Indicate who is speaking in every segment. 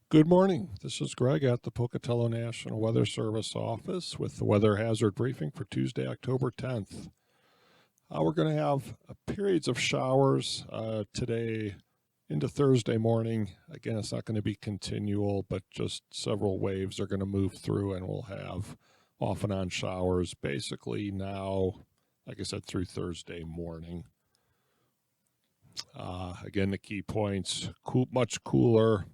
Speaker 1: Good morning. This is Greg at the Pocatello National Weather Service office with the weather hazard briefing for Tuesday, October 10th. We're going to have periods of showers today into Thursday morning. Again, it's not going to be continual, but just several waves are going to move through and we'll have off and on showers basically now, like I said, through Thursday morning. Again, the key points, much cooler,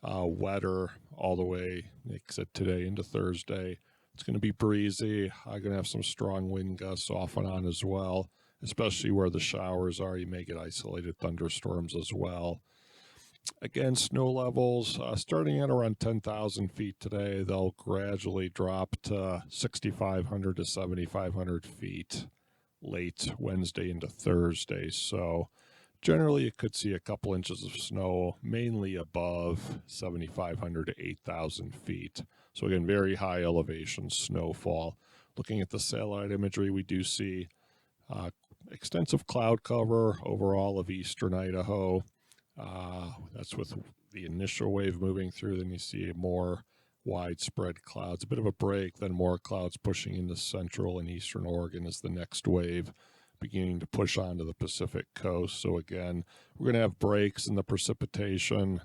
Speaker 1: wetter all the way, like I said, today into Thursday. It's going to be breezy. I'm going to have some strong wind gusts off and on as well, especially where the showers are. You may get isolated thunderstorms as well. Again, snow levels starting at around 10,000 feet today. They'll gradually drop to 6,500 to 7,500 feet late Wednesday into Thursday. So generally, you could see a couple inches of snow, mainly above 7,500 to 8,000 feet. So again, very high elevation snowfall. Looking at the satellite imagery, we do see extensive cloud cover overall of eastern Idaho. That's with the initial wave moving through. Then you see more widespread clouds, a bit of a break, then more clouds pushing into central and eastern Oregon as the next wave beginning to push onto the Pacific coast. So again, we're going to have breaks in the precipitation,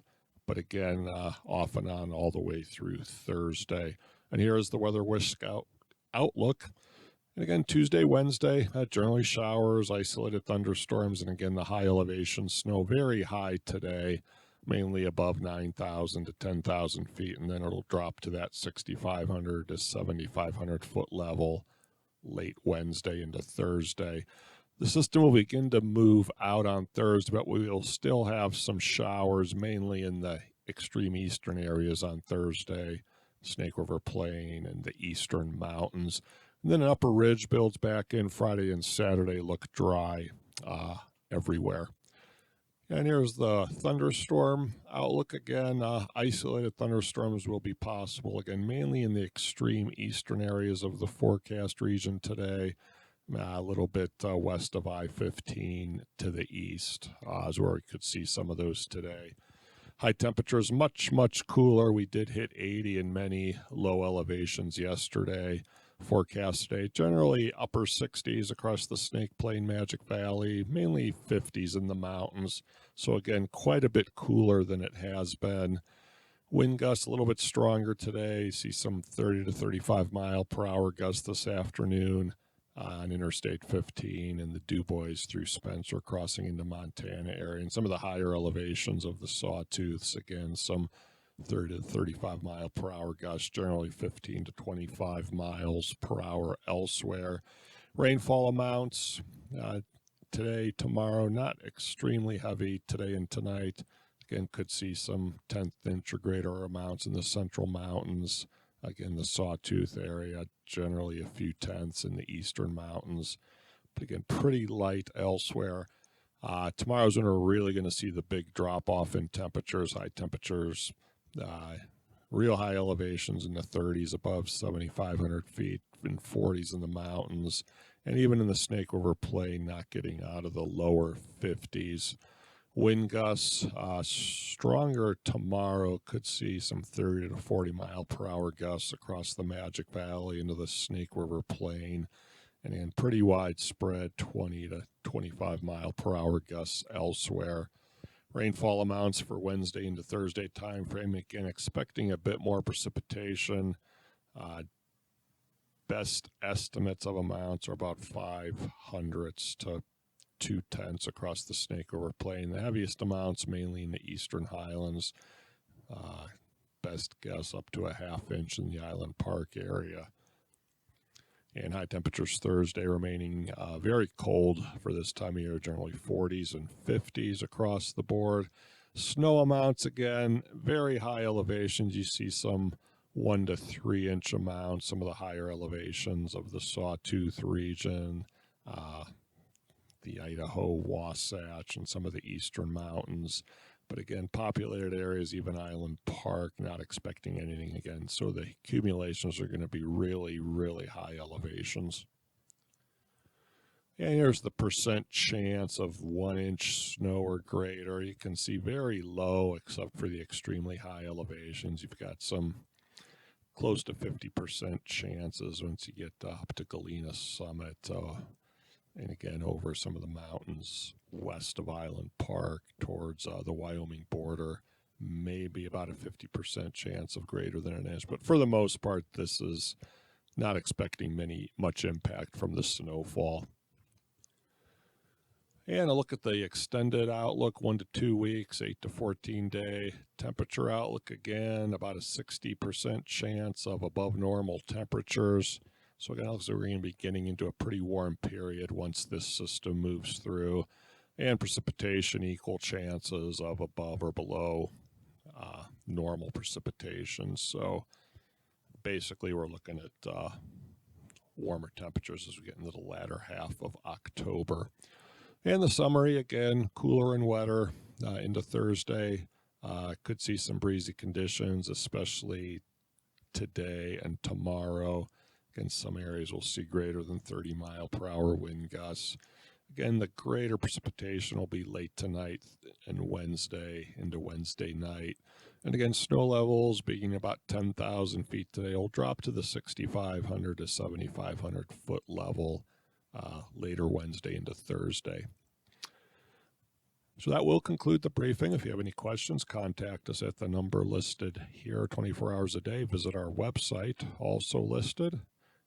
Speaker 1: but again, off and on all the way through Thursday. And here is the weather whisk outlook. And again, Tuesday, Wednesday, generally showers, isolated thunderstorms, and again, the high elevation snow, very high today, mainly above 9,000 to 10,000 feet, and then it'll drop to that 6,500 to 7,500 foot level late Wednesday into Thursday. The system will begin to move out on Thursday, but we will still have some showers, mainly in the extreme eastern areas on Thursday, Snake River Plain and the eastern mountains. And then an upper ridge builds back in. Friday and Saturday look dry everywhere. And here's the thunderstorm outlook again. Isolated thunderstorms will be possible again, mainly in the extreme eastern areas of the forecast region today. A little bit west of I-15 to the east is where we could see some of those today. High temperatures much, much cooler. We did hit 80 in many low elevations yesterday. Forecast today, generally upper 60s across the Snake Plain, Magic Valley, mainly 50s in the mountains. So again, quite a bit cooler than it has been. Wind gusts a little bit stronger today. See some 30 to 35 mile per hour gusts this afternoon on Interstate 15 and the DuBois through Spencer crossing into Montana area. And some of the higher elevations of the Sawtooths, again, some 30 to 35 mile per hour gusts, generally 15 to 25 miles per hour elsewhere. Rainfall amounts today, tomorrow, not extremely heavy today and tonight. Again, could see some 10th inch or greater amounts in the central mountains. Again, the Sawtooth area, generally a few tenths in the eastern mountains. But again, pretty light elsewhere. Tomorrow's when we're really going to see the big drop off in temperatures, high temperatures, real high elevations in the 30s above 7,500 feet, and 40s in the mountains, and even in the Snake River Plain, not getting out of the lower 50s. Wind gusts stronger tomorrow, could see some 30 to 40 mile per hour gusts across the Magic Valley into the Snake River Plain, and again, pretty widespread 20 to 25 mile per hour gusts elsewhere. Rainfall amounts for Wednesday into Thursday time frame, again, expecting a bit more precipitation. Best estimates of amounts are about 500ths to 2/10 across the Snake River Plain. The heaviest amounts mainly in the eastern highlands. Best guess up to a ½ inch in the Island Park area. And high temperatures Thursday remaining very cold for this time of year, generally 40s and 50s across the board. Snow amounts, again, very high elevations. You see some 1 to 3 inch amounts, some of the higher elevations of the Sawtooth region, the Idaho, Wasatch, and some of the eastern mountains. But again, populated areas, even Island Park, not expecting anything again. So the accumulations are going to be really, really high elevations. And here's the percent chance of 1 inch snow or greater. You can see very low except for the extremely high elevations. You've got some close to 50% chances once you get up to Galena Summit. And again, over some of the mountains west of Island Park towards the Wyoming border, maybe about a 50% chance of greater than an inch. But for the most part, this is not expecting much impact from the snowfall. And a look at the extended outlook, 1 to 2 weeks, 8 to 14 day temperature outlook. Again, about a 60% chance of above normal temperatures. So again, looks like we're going to be getting into a pretty warm period once this system moves through. And precipitation, equal chances of above or below normal precipitation. So basically we're looking at warmer temperatures as we get into the latter half of October. And the summary, again, cooler and wetter into Thursday. Could see some breezy conditions, especially today and tomorrow. Again, some areas will see greater than 30-mile-per-hour wind gusts. Again, the greater precipitation will be late tonight and Wednesday into Wednesday night. And again, snow levels being about 10,000 feet today will drop to the 6,500 to 7,500 foot level later Wednesday into Thursday. So that will conclude the briefing. If you have any questions, contact us at the number listed here 24 hours a day. Visit our website, also listed,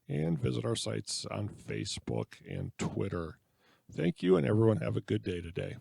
Speaker 1: and visit our sites on Facebook and Twitter. Thank you, and everyone have a good day today.